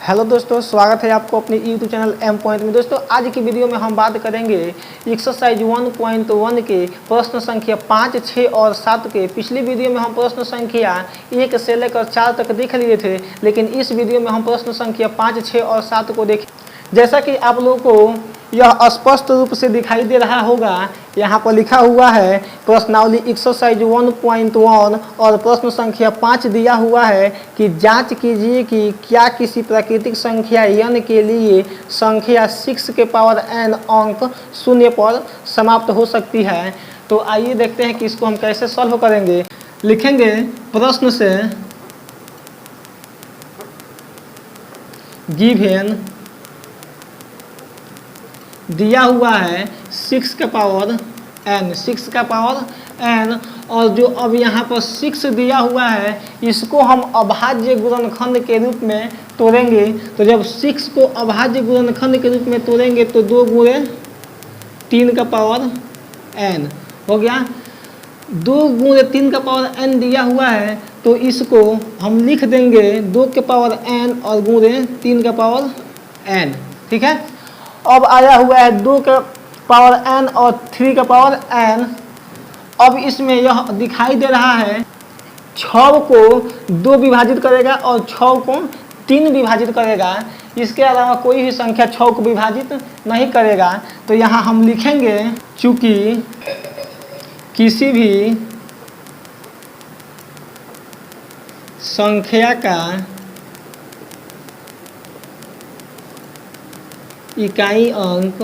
Hello दोस्तों, स्वागत है आपको अपने यूट्यूब चैनल एम पॉइंट में। दोस्तों आज की वीडियो में हम बात करेंगे एक्सरसाइज 1.1 के प्रश्न संख्या 5, 6 और 7 के। पिछली वीडियो में हम प्रश्न संख्या 1 से लेकर 4 तक देख लिए थे, लेकिन इस वीडियो में हम प्रश्न संख्या 5, 6 और 7 को देखें। जैसा कि आप लोगों को यह स्पष्ट रूप से दिखाई दे रहा होगा, यहाँ पर लिखा हुआ है प्रश्नावली एक्सरसाइज 1.1 और प्रश्न संख्या 5 दिया हुआ है कि जांच कीजिए कि क्या किसी प्राकृतिक संख्या n के लिए संख्या 6 के पावर n अंक 0 पर समाप्त हो सकती है। तो आइए देखते हैं कि इसको हम कैसे सॉल्व करेंगे। लिखेंगे प्रश्न से गिवन दिया हुआ है 6 का पावर n, और जो अब यहाँ पर 6 दिया हुआ है इसको हम अभाज्य गुणनखंड के रूप में तोड़ेंगे। तो जब 6 को अभाज्य गुणनखंड के रूप में तोड़ेंगे तो 2 गुणे 3 का पावर n हो गया। 2 गुणे 3 का पावर n दिया हुआ है तो इसको हम लिख देंगे 2 के पावर n और गुणे 3 का पावर n। ठीक है, अब आया हुआ है 2 का पावर n और 3 का पावर n। अब इसमें यह दिखाई दे रहा है 6 को 2 विभाजित करेगा और 6 को 3 विभाजित करेगा। इसके अलावा कोई भी संख्या 6 को विभाजित नहीं करेगा। तो यहाँ हम लिखेंगे चूंकि किसी भी संख्या का इकाई अंक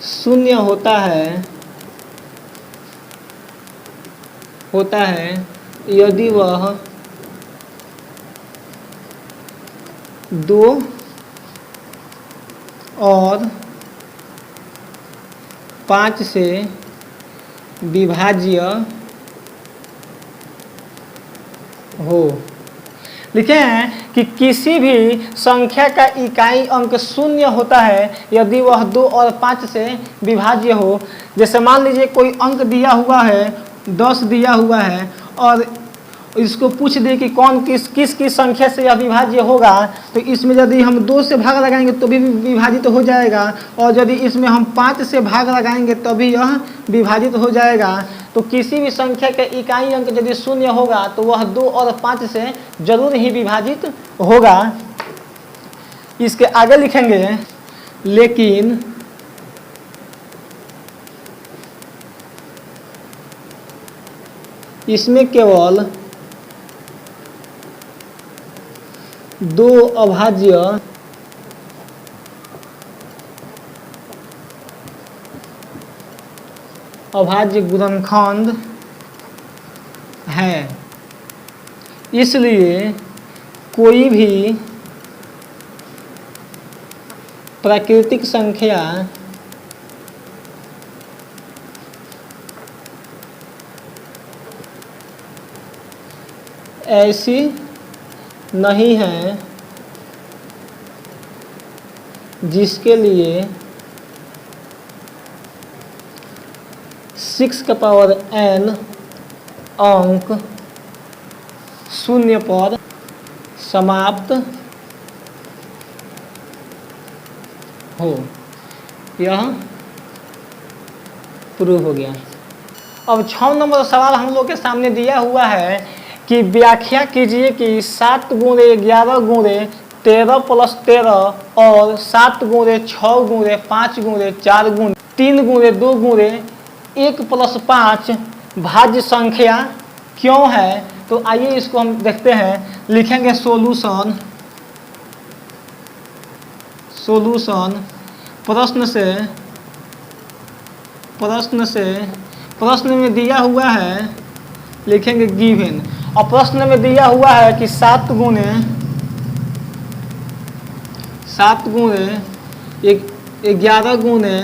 0 होता है यदि वह 2 और 5 से विभाज्य हो। लिखे हैं कि किसी भी संख्या का इकाई अंक 0 होता है यदि वह 2 और 5 से विभाज्य हो। जैसे मान लीजिए कोई अंक दिया हुआ है 10 दिया हुआ है और इसको पूछ दे कि कौन किस संख्या से यह विभाज्य होगा, तो इसमें यदि हम 2 से भाग लगाएंगे तो भी विभाजित हो जाएगा, और यदि इसमें हम 5 से भाग लगाएंगे तभी यह विभाजित हो जाएगा। तो किसी भी संख्या के इकाई अंक यदि 0 होगा तो वह 2 और 5 से जरूर ही विभाजित होगा। इसके आगे लिखेंगे लेकिन इसमें केवल 2 अभाज्य गुणनखंड है, इसलिए कोई भी प्राकृतिक संख्या ऐसी नहीं है जिसके लिए 6 का पावर n अंक 0 पर समाप्त हो। यह प्रूव हो गया। अब 6 नंबर सवाल हम लोग के सामने दिया हुआ है कि व्याख्या कीजिए कि 7 गुणे 11 गुणे 13 प्लस 13 और 7 गुणे 6 गुणे 5 गुणे 4 गुणे 3 गुणे 2 गुणे 1 प्लस 5 भाज्य संख्या क्यों है। तो आइए इसको हम देखते हैं। लिखेंगे सॉल्यूशन प्रश्न में दिया हुआ है, लिखेंगे गिवन, और प्रश्न में दिया हुआ है कि 7 गुणे 11 गुणे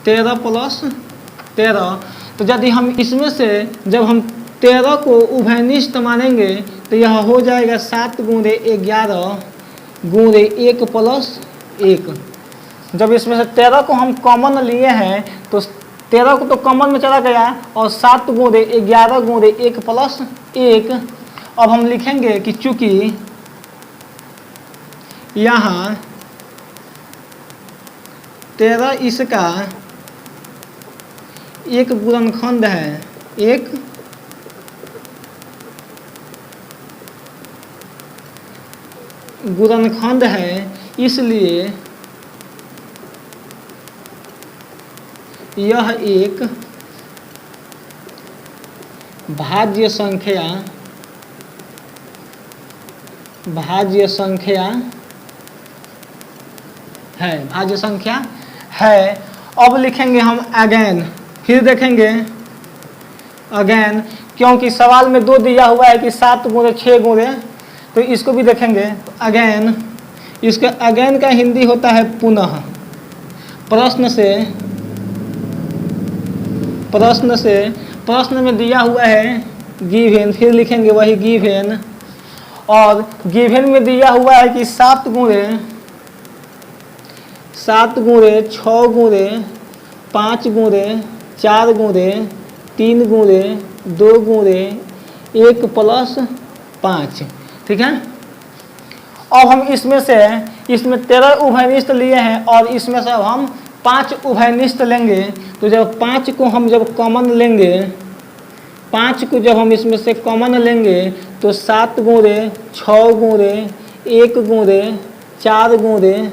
13 प्लस 13। तो यदि हम इसमें से जब हम 13 को उभयनिष्ठ मानेंगे तो यह हो जाएगा 7 गुणे 11 गुणे 1 प्लस 1। जब इसमें से 13 को हम कॉमन लिए हैं तो 13 को तो कॉमन में चला गया और 7 गुणे 11 गुणे 1 प्लस 1। अब हम लिखेंगे कि चूंकि यहाँ 13 इसका एक गुणनखंड है, एक गुणनखंड है, इसलिए यह एक भाज्य संख्या है, भाज्य संख्या है। अब लिखेंगे हम अगेन, फिर देखेंगे अगेन, क्योंकि सवाल में 2 दिया हुआ है कि 7 गुणे 6 गुणे, तो इसको भी देखेंगे। तो अगेन, इसका अगेन का हिंदी होता है पुनः। प्रश्न में दिया हुआ है गिवन, फिर लिखेंगे वही गिवन, और गिवन में दिया हुआ है कि 7 गुणे 6 गुणे 5 गुणे 4 गुणे 3 गुणे 2 गुणे 1 प्लस 5, ठीक है। अब हम इसमें 13 उभयनिष्ठ लिए हैं और इसमें से अब हम 5 उभयनिष्ठ लेंगे। तो जब 5 को हम जब कॉमन लेंगे, 5 को जब हम इसमें से कॉमन लेंगे तो 7 गुणे 6 गुणे 1 गुणे 4 गुणे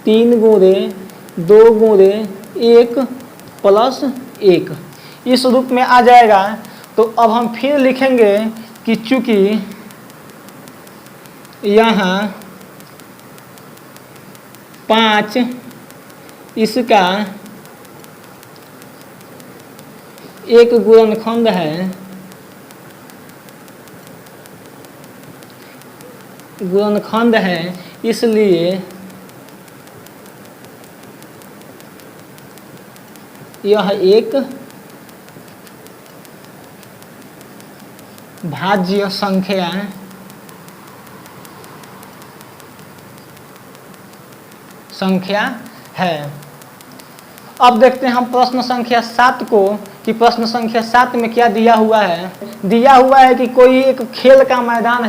3 गुणे 2 गुणे 1 प्लस 1 इस रूप में आ जाएगा। तो अब हम फिर लिखेंगे कि चूंकि यहाँ 5 इसका एक गुणनखंड है, इसलिए यह एक भाज्य संख्या है। अब देखते हैं हम प्रश्न संख्या 7 को, कि प्रश्न संख्या 7 में क्या दिया हुआ है। दिया हुआ है कि कोई एक खेल का मैदान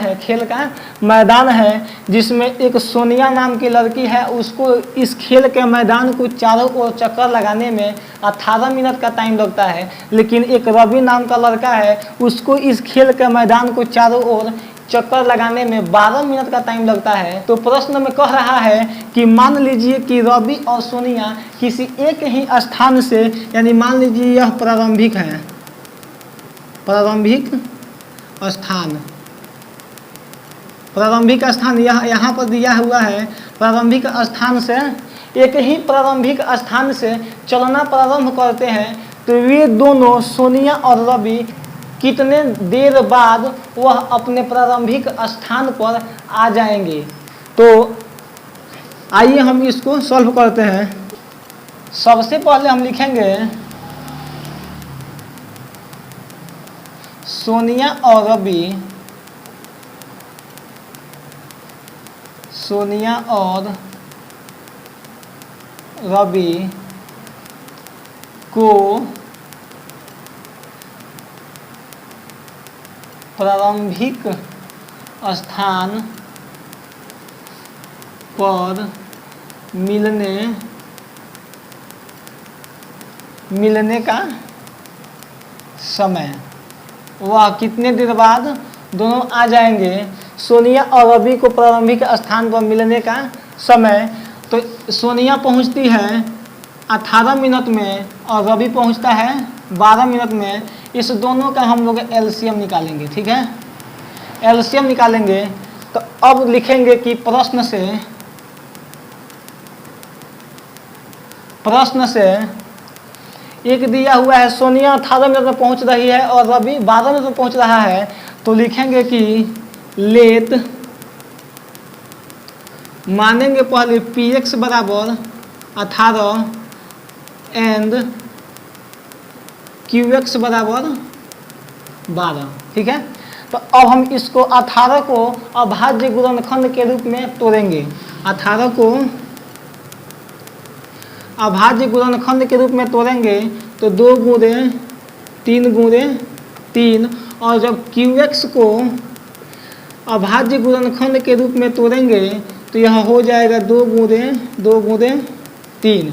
है जिसमें एक सोनिया नाम की लड़की है। उसको इस खेल के मैदान को चारों ओर चक्कर लगाने में 18 मिनट का टाइम लगता है, लेकिन एक रवि नाम का लड़का है, उसको इस खेल के मैदान को चारों ओर चक्कर लगाने में 12 मिनट का टाइम लगता है। तो प्रश्न में कह रहा है कि मान लीजिए कि रवि और सोनिया किसी एक ही स्थान से, यानी मान लीजिए यह प्रारंभिक स्थान यहाँ पर दिया हुआ है। प्रारंभिक स्थान से, एक ही प्रारंभिक स्थान से चलना प्रारंभ करते हैं, तो वे दोनों सोनिया और रवि कितने देर बाद वह अपने प्रारंभिक स्थान पर आ जाएंगे। तो आइए हम इसको सॉल्व करते हैं। सबसे पहले हम लिखेंगे सोनिया और रवि को प्रारंभिक स्थान पर मिलने का समय, वह कितने देर बाद दोनों आ जाएंगे। सोनिया और रवि को प्रारंभिक स्थान पर मिलने का समय, तो सोनिया पहुंचती है 18 मिनट में और रवि पहुंचता है 12 मिनट में। इस दोनों का हम लोग एलसीएम निकालेंगे, ठीक है। एलसीएम निकालेंगे तो अब लिखेंगे कि प्रश्न से एक दिया हुआ है, सोनिया 18 मिनट में पहुंच रही है और रवि 12 मिनट में पहुंच रहा है। तो लिखेंगे कि लेट, मानेंगे पहले px बराबर 18 एंड qx बराबर 12, ठीक है। तो अब हम इसको 18 को अभाज्य गुणनखंड के रूप में तोड़ेंगे। 18 को अभाज्य गुणनखंड के रूप में तोड़ेंगे तो 2 गुणे 3 गुणे 3, और जब QX को अभाज्य गुणनखंड के रूप में तोड़ेंगे तो यह हो जाएगा 2 गुणे 3।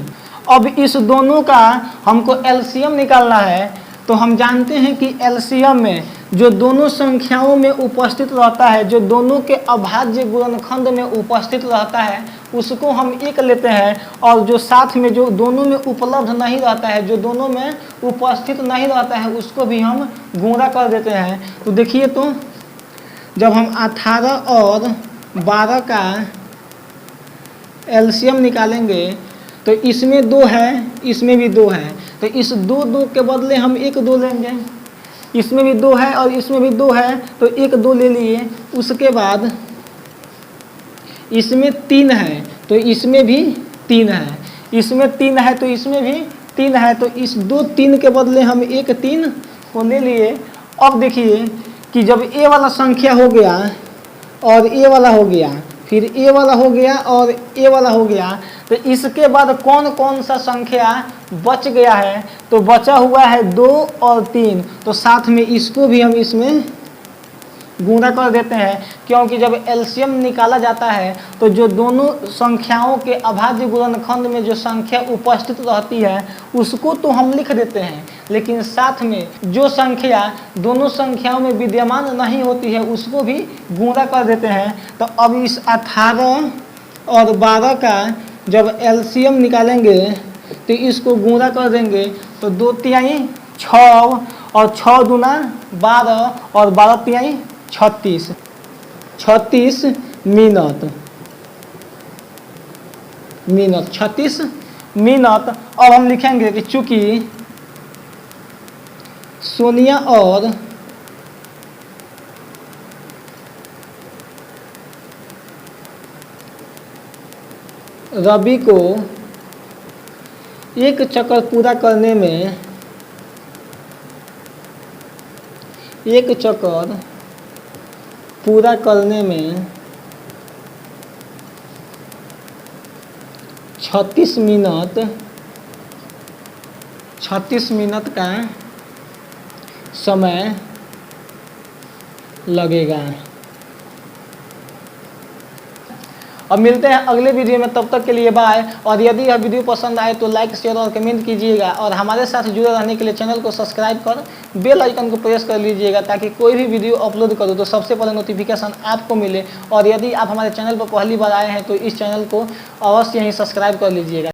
अब इस दोनों का हमको एलसीएम निकालना है, तो हम जानते हैं कि एलसीएम में जो दोनों संख्याओं में उपस्थित रहता है, जो दोनों के अभाज्य गुणनखंड में उपस्थित रहता है, उसको हम 1 लेते हैं, और जो साथ में जो दोनों में उपलब्ध नहीं रहता है, जो दोनों में उपस्थित नहीं रहता है, उसको भी हम गुणा कर देते हैं। तो देखिए, तो जब हम 18 और 12 का एलसीएम निकालेंगे तो इसमें 2 है, इसमें भी 2 है, तो इस 2 के बदले हम 1 2 लेंगे। इसमें भी 2 है और इसमें भी 2 है, तो 1 2 ले लिए। उसके बाद इसमें 3 है, तो इसमें भी 3 है, इसमें 3 है, तो इसमें भी 3 है, तो इस 2 3 के बदले हम 1 3 को ले लिए। अब देखिए कि जब ए वाला संख्या हो गया और ए वाला हो गया, फिर ए वाला हो गया और ए वाला हो गया, तो इसके बाद कौन कौन सा संख्या बच गया है, तो बचा हुआ है 2 और 3, तो साथ में इसको भी हम इसमें गुणा कर देते हैं, क्योंकि जब एलसीएम निकाला जाता है तो जो दोनों संख्याओं के अभाज्य गुणनखंड में जो संख्या उपस्थित रहती है उसको तो हम लिख देते हैं, लेकिन साथ में जो संख्या दोनों संख्याओं में विद्यमान नहीं होती है उसको भी गुणा कर देते हैं। तो अब इस 18 और 12 का जब एलसीएम निकालेंगे तो इसको गुणा कर देंगे, तो 2 तिहाई 6 और 6 दूना 12 और 12 तिहाई 36 मिनट 36 मिनट। अब हम लिखेंगे कि चूंकि सोनिया और रवि को एक चक्कर पूरा करने में 36 मिनट का समय लगेगा। अब मिलते हैं अगले वीडियो में, तब तक के लिए बाय। और यदि यह वीडियो पसंद आए तो लाइक शेयर और कमेंट कीजिएगा, और हमारे साथ जुड़े रहने के लिए चैनल को सब्सक्राइब कर बेल आइकन को प्रेस कर लीजिएगा, ताकि कोई भी वीडियो अपलोड करो तो सबसे पहले नोटिफिकेशन आपको मिले। और यदि आप हमारे चैनल पर पहली बार आए हैं तो इस चैनल को अवश्य ही सब्सक्राइब कर लीजिएगा।